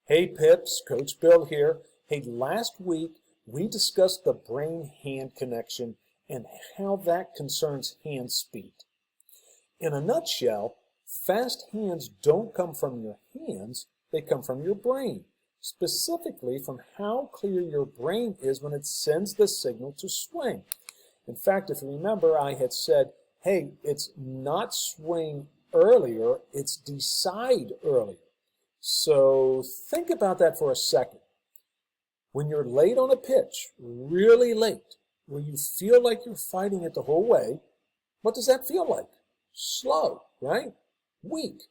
Hey Pips, Coach Bill here. Hey, last week we discussed the brain-hand connection and how that concerns hand speed. In a nutshell, fast hands don't come from your hands, they come from your brain, specifically from how clear your brain is when it sends the signal to swing. In fact, if you remember, I had said, hey, it's not swing earlier, it's decide earlier. So think about that for a second. When you're late on a pitch, really late, where you feel like you're fighting it the whole way, what does that feel like? Slow, right? Weak,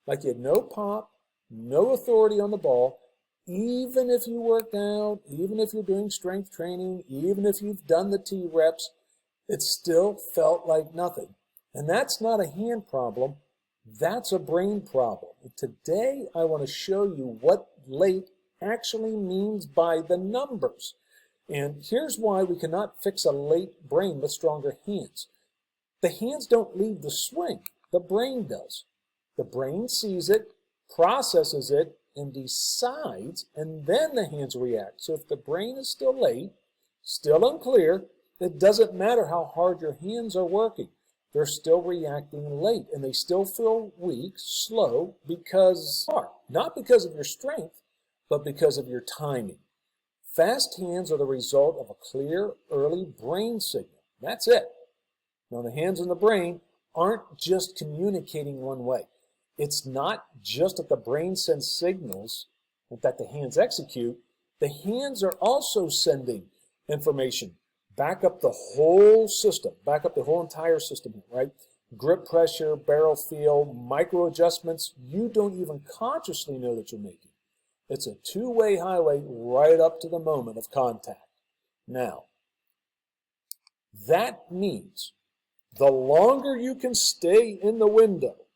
like you had no pop, no authority on the ball. Even if you worked out, even if you're doing strength training, even if you've done the T reps, it still felt like nothing. And that's not a hand problem. That's a brain problem. And today I want to show you what late actually means by the numbers. And here's why we cannot fix a late brain with stronger hands. The hands don't leave the swing. The brain does. The brain sees it, processes it, and decides, and then the hands react. So if the brain is still late, still unclear, it doesn't matter how hard your hands are working. They're still reacting late, and they still feel weak, slow, not because of your strength, but because of your timing. Fast hands are the result of a clear, early brain signal. That's it. Now, the hands and the brain aren't just communicating one way. It's not just that the brain sends signals that the hands execute. The hands are also sending information. Back up the whole system, back up the whole entire system, right? Grip pressure, barrel feel, micro adjustments, you don't even consciously know that you're making. It's a two-way highway right up to the moment of contact. Now, that means the longer you can stay in the window,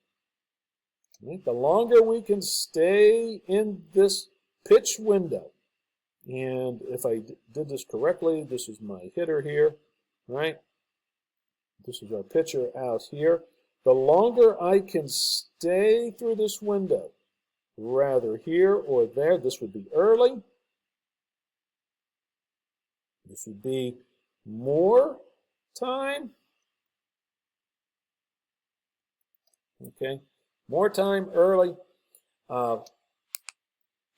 right? The longer we can stay in this pitch window. And if I did this correctly, this is my hitter here, right? This is our pitcher out here. The longer I can stay through this window, rather here or there, this would be early. This would be more time. Okay, more time early. The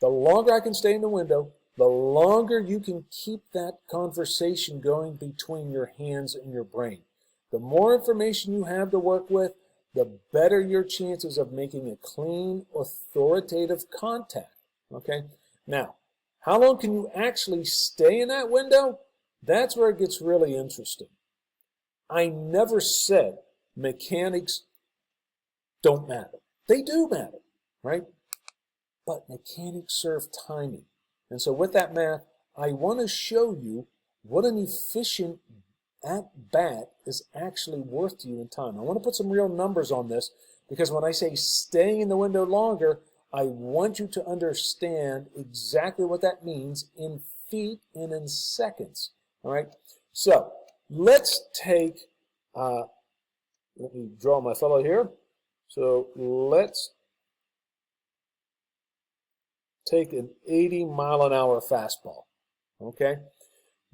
longer I can stay in the window, the longer you can keep that conversation going between your hands and your brain. The more information you have to work with, the better your chances of making a clean, authoritative contact. Okay? Now, how long can you actually stay in that window? That's where it gets really interesting. I never said mechanics don't matter. They do matter, right? But mechanics serve timing. And so with that math, I want to show you what an efficient at-bat is actually worth to you in time. I want to put some real numbers on this because when I say staying in the window longer, I want you to understand exactly what that means in feet and in seconds. All right? So let's take, let me draw my fellow here. So let's take an 80-mile-an-hour fastball, okay?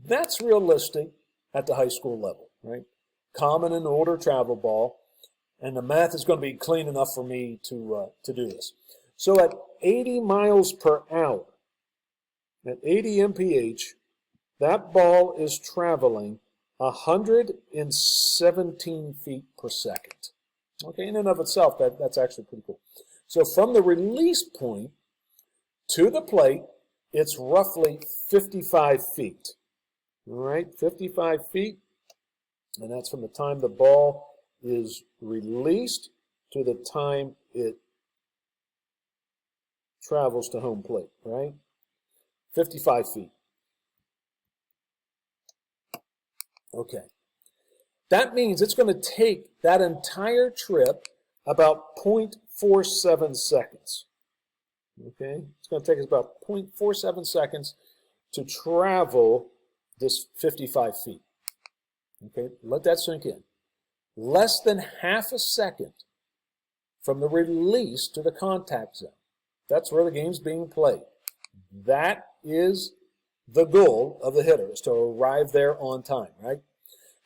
That's realistic at the high school level, right? Common and older travel ball, and the math is going to be clean enough for me to do this. So at 80 miles per hour, at 80 mph, that ball is traveling 117 feet per second. Okay, in and of itself, that's actually pretty cool. So from the release point to the plate, it's roughly 55 feet. All right, 55 feet, and that's from the time the ball is released to the time it travels to home plate, right? 55 feet. Okay. That means it's going to take that entire trip about 0.47 seconds. Okay, it's going to take us about 0.47 seconds to travel this 55 feet. Okay, let that sink in. Less than half a second from the release to the contact zone. That's where the game's being played. That is the goal of the hitter, is to arrive there on time, right?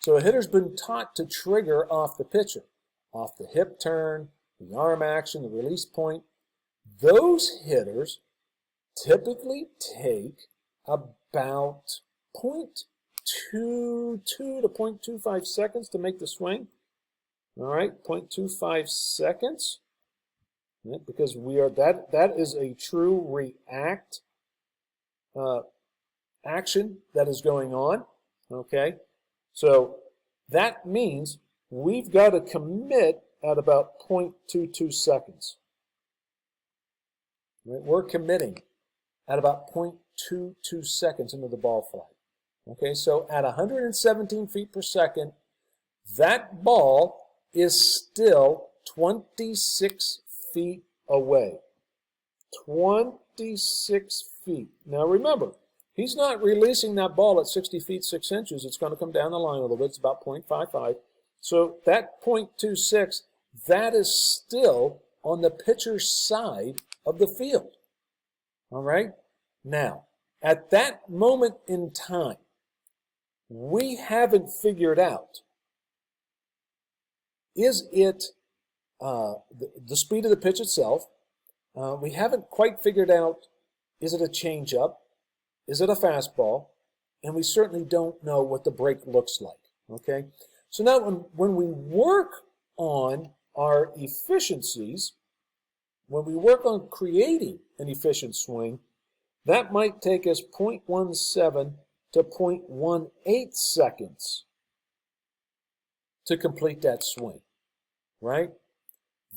So a hitter's been taught to trigger off the pitcher, off the hip turn, the arm action, the release point. Those hitters typically take about 0.22 to 0.25 seconds to make the swing. All right, 0.25 seconds, right? Because we are that is a true react action that is going on. Okay, so that means we've got to commit at about 0.22 seconds. Right? We're committing at about 0.22 seconds into the ball flight. Okay, so at 117 feet per second, that ball is still 26 feet away. 26 feet. Now remember, he's not releasing that ball at 60 feet 6 inches. It's going to come down the line a little bit. It's about 0.55. So that 0.26, that is still on the pitcher's side of the field. All right? Now, at that moment in time, we haven't figured out, is it the speed of the pitch itself? We haven't quite figured out, is it a changeup? Is it a fastball? And we certainly don't know what the break looks like. Okay? So now when we work on our efficiencies, when we work on creating an efficient swing, that might take us 0.17 to 0.18 seconds to complete that swing, right?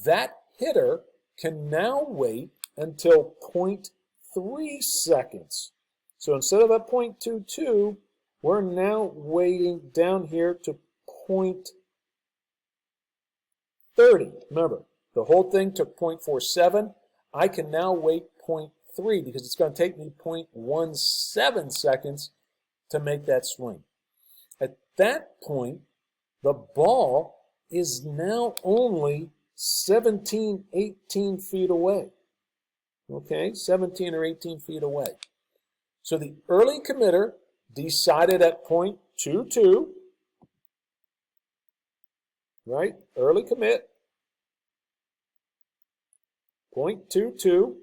That hitter can now wait until 0.3 seconds. So instead of at 0.22, we're now waiting down here to 0.30. Remember, the whole thing took 0.47. I can now wait 0.3 because it's going to take me 0.17 seconds to make that swing. At that point, the ball is now only 17, 18 feet away. Okay, 17 or 18 feet away. So the early committer decided at 0.22, right? Early commit, 0.22,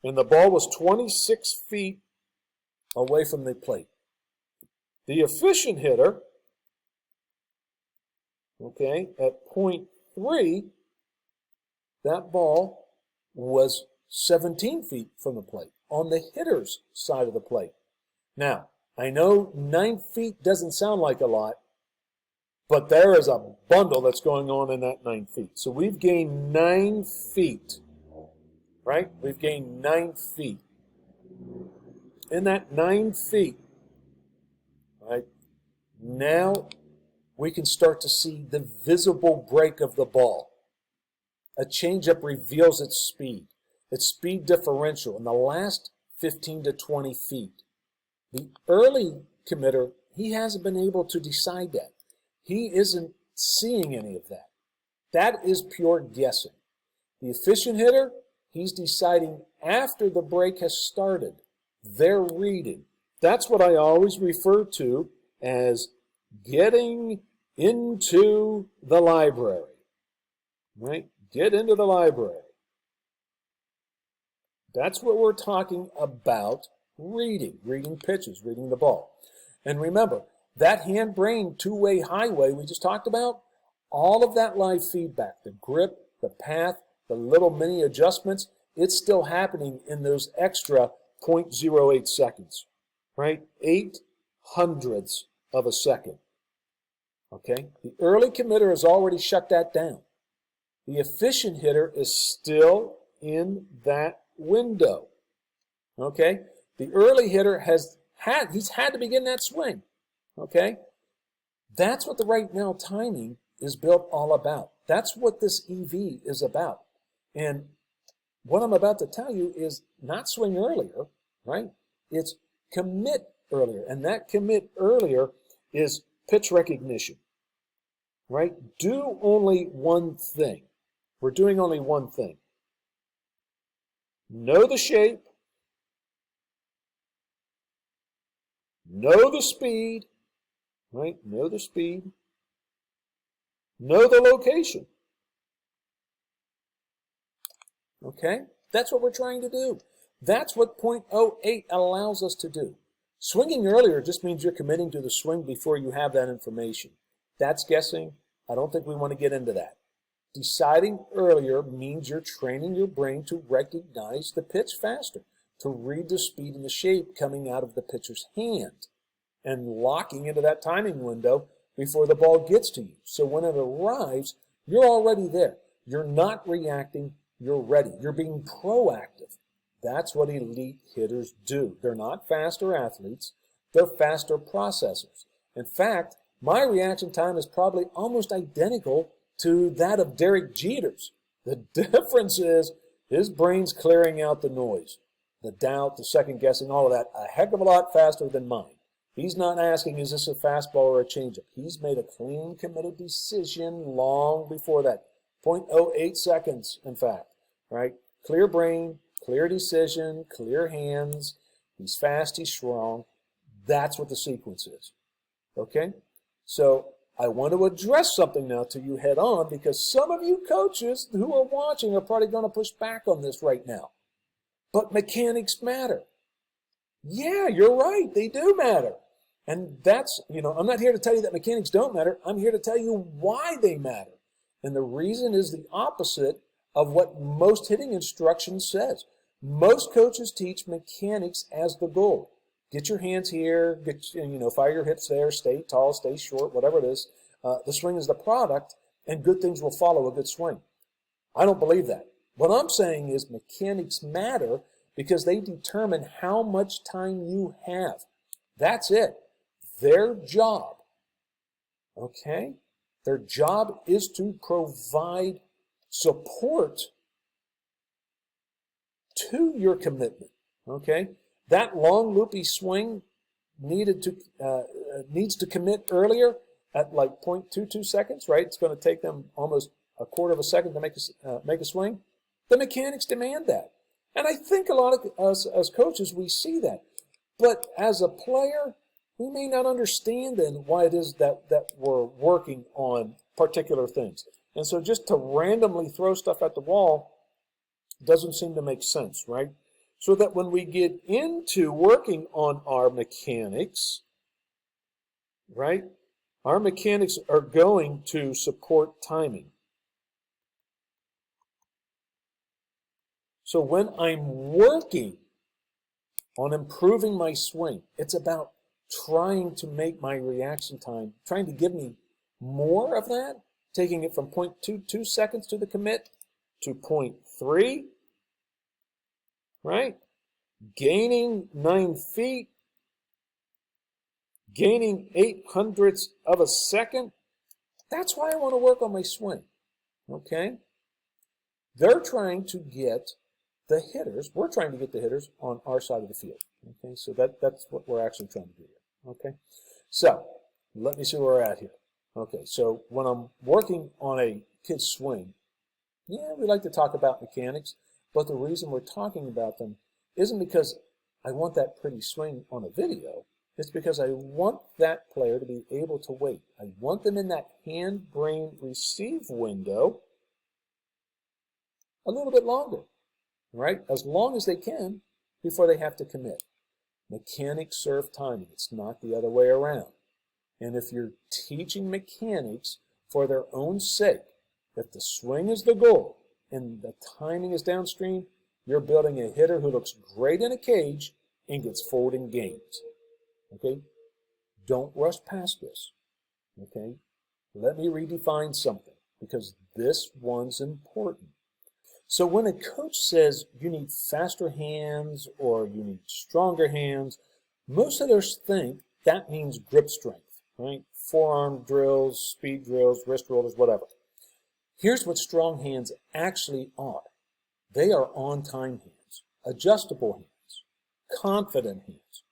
and the ball was 26 feet away from the plate. The efficient hitter, okay, at 0.3, that ball was 17 feet from the plate on the hitter's side of the plate. Now, I know 9 feet doesn't sound like a lot, but there is a bundle that's going on in that 9 feet. So we've gained 9 feet, right? We've gained 9 feet. In that 9 feet, right, now we can start to see the visible break of the ball. A changeup reveals its speed differential in the last 15 to 20 feet. The early committer, he hasn't been able to decide that. He isn't seeing any of that. That is pure guessing. The efficient hitter, he's deciding after the break has started. They're reading. That's what I always refer to as getting into the library. Right? Get into the library. That's what we're talking about reading pitches, reading the ball. And remember, that hand-brain two-way highway we just talked about, all of that live feedback, the grip, the path, the little mini adjustments, it's still happening in those extra 0.08 seconds, right? 0.08 of a second. Okay? The early committer has already shut that down. The efficient hitter is still in that window. Okay? The early hitter he's had to begin that swing. Okay? That's what the right now timing is built all about. That's what this EV is about. And what I'm about to tell you is not swing earlier, right? It's commit earlier. And that commit earlier is pitch recognition, right? Do only one thing. We're doing only one thing. know the shape, know the speed, right? Know the speed, know the location. Okay? That's what we're trying to do. That's what .08 allows us to do. Swinging earlier just means you're committing to the swing before you have that information. That's guessing. I don't think we want to get into that. Deciding earlier means you're training your brain to recognize the pitch faster, to read the speed and the shape coming out of the pitcher's hand, and locking into that timing window before the ball gets to you. So when it arrives, you're already there. You're not reacting, you're ready. You're being proactive. That's what elite hitters do. They're not faster athletes, they're faster processors. In fact, my reaction time is probably almost identical to that of Derek Jeter's. The difference is his brain's clearing out the noise, the doubt, the second guessing, all of that, a heck of a lot faster than mine. He's not asking, is this a fastball or a changeup? He's made a clean, committed decision long before that. 0.08 seconds, in fact, right? Clear brain, clear decision, clear hands. He's fast, he's strong. That's what the sequence is, okay? So I want to address something now to you head on, because some of you coaches who are watching are probably going to push back on this right now. But mechanics matter. Yeah, you're right. They do matter. And that's, I'm not here to tell you that mechanics don't matter. I'm here to tell you why they matter. And the reason is the opposite of what most hitting instruction says. Most coaches teach mechanics as the goal. Get your hands here, fire your hips there, stay tall, stay short, whatever it is. The swing is the product, and good things will follow a good swing. I don't believe that. What I'm saying is mechanics matter because they determine how much time you have. That's it. Their job, okay? Their job is to provide support to your commitment, okay? That long loopy swing needs to commit earlier at like 0.22 seconds, right? It's going to take them almost a quarter of a second to make a swing. The mechanics demand that. And I think a lot of us as coaches, we see that. But as a player, we may not understand then why it is that we're working on particular things. And so just to randomly throw stuff at the wall doesn't seem to make sense, right? So that when we get into working on our mechanics, right, our mechanics are going to support timing. So when I'm working on improving my swing, it's about trying to make my reaction time, trying to give me more of that, taking it from 0.22 seconds to the commit to 0.3, right? Gaining 9 feet, gaining 0.08 of a second. That's why I want to work on my swing, okay? They're trying to get the hitters, we're trying to get the hitters on our side of the field, okay? So that's what we're actually trying to do here, okay? So let me see where we're at here. Okay, so when I'm working on a kid's swing, yeah, we like to talk about mechanics, but the reason we're talking about them isn't because I want that pretty swing on a video. It's because I want that player to be able to wait. I want them in that hand-brain receive window a little bit longer, right? As long as they can before they have to commit. Mechanics serve timing. It's not the other way around. And if you're teaching mechanics for their own sake, if the swing is the goal and the timing is downstream, you're building a hitter who looks great in a cage and gets forward in games. Okay? Don't rush past this. Okay? Let me redefine something because this one's important. So when a coach says you need faster hands or you need stronger hands, most hitters think that means grip strength, right? Forearm drills, speed drills, wrist rollers, whatever. Here's what strong hands actually are. They are on-time hands, adjustable hands, confident hands.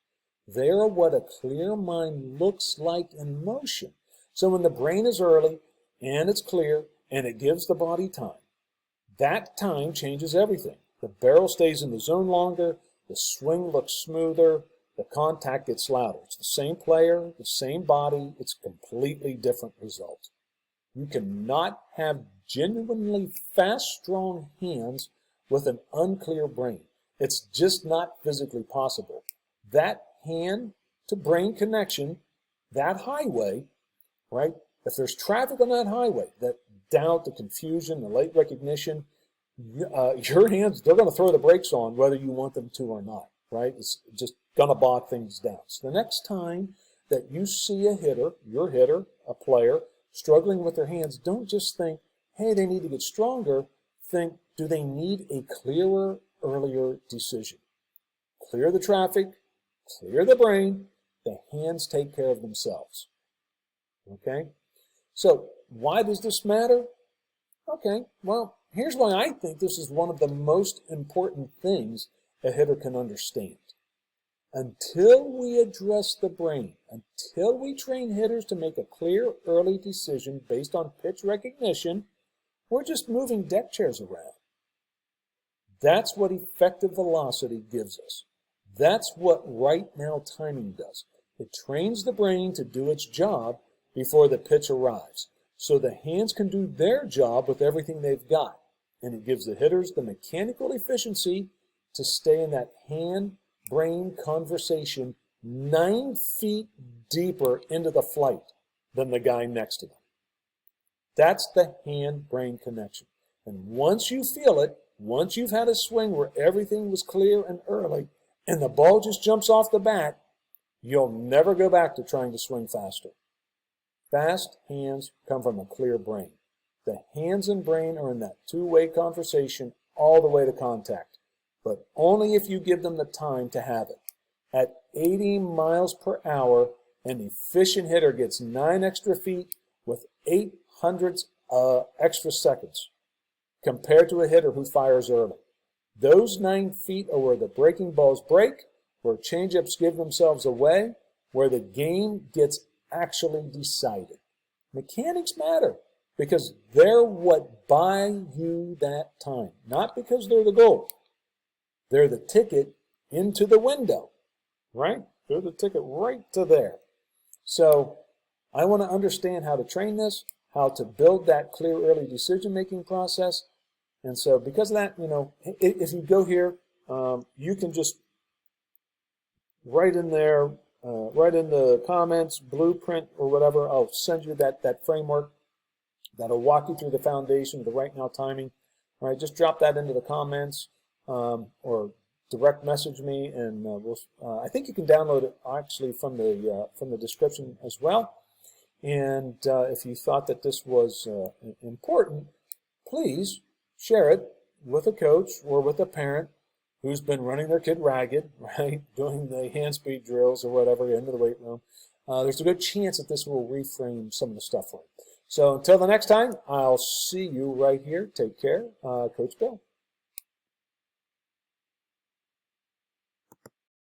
They are what a clear mind looks like in motion. So when the brain is early and it's clear and it gives the body time, that time changes everything. The barrel stays in the zone longer, the swing looks smoother, the contact gets louder. It's the same player, the same body, it's a completely different result. You cannot have genuinely fast, strong hands with an unclear brain. It's just not physically possible. That hand-to-brain connection, that highway, right? If there's traffic on that highway, that doubt, the confusion, the late recognition, your hands, they're going to throw the brakes on whether you want them to or not, right? It's just going to bog things down. So the next time that you see a hitter, your hitter, a player, struggling with their hands, don't just think, hey, they need to get stronger. Think, do they need a clearer, earlier decision? Clear the traffic, clear the brain, the hands take care of themselves. Okay? So why does this matter? Okay, well, here's why I think this is one of the most important things a hitter can understand. Until we address the brain, until we train hitters to make a clear early decision based on pitch recognition, we're just moving deck chairs around. That's what effective velocity gives us. That's what right now timing does. It trains the brain to do its job before the pitch arrives, so the hands can do their job with everything they've got. And it gives the hitters the mechanical efficiency to stay in that hand-brain conversation 9 feet deeper into the flight than the guy next to them. That's the hand-brain connection. And once you feel it, once you've had a swing where everything was clear and early, and the ball just jumps off the bat, you'll never go back to trying to swing faster. Fast hands come from a clear brain. The hands and brain are in that two-way conversation all the way to contact, but only if you give them the time to have it. At 80 miles per hour, an efficient hitter gets 9 extra feet with 0.08 extra seconds compared to a hitter who fires early. Those 9 feet are where the breaking balls break, where changeups give themselves away, where the game gets actually decided. Mechanics matter because they're what buy you that time, not because they're the goal. They're the ticket into the window, right? They're the ticket right to there. So I want to understand how to train this, how to build that clear early decision-making process. And so because of that, if you go here, you can just write in there, write in the comments, blueprint, or whatever. I'll send you that framework that'll walk you through the foundation of the right now timing. All right, just drop that into the comments or direct message me, and I think you can download it actually from the description as well. And if you thought that this was important, please share it with a coach or with a parent who's been running their kid ragged, right, doing the hand speed drills or whatever into the weight room. There's a good chance that this will reframe some of the stuff for you. So until the next time, I'll see you right here. Take care. Coach Bill.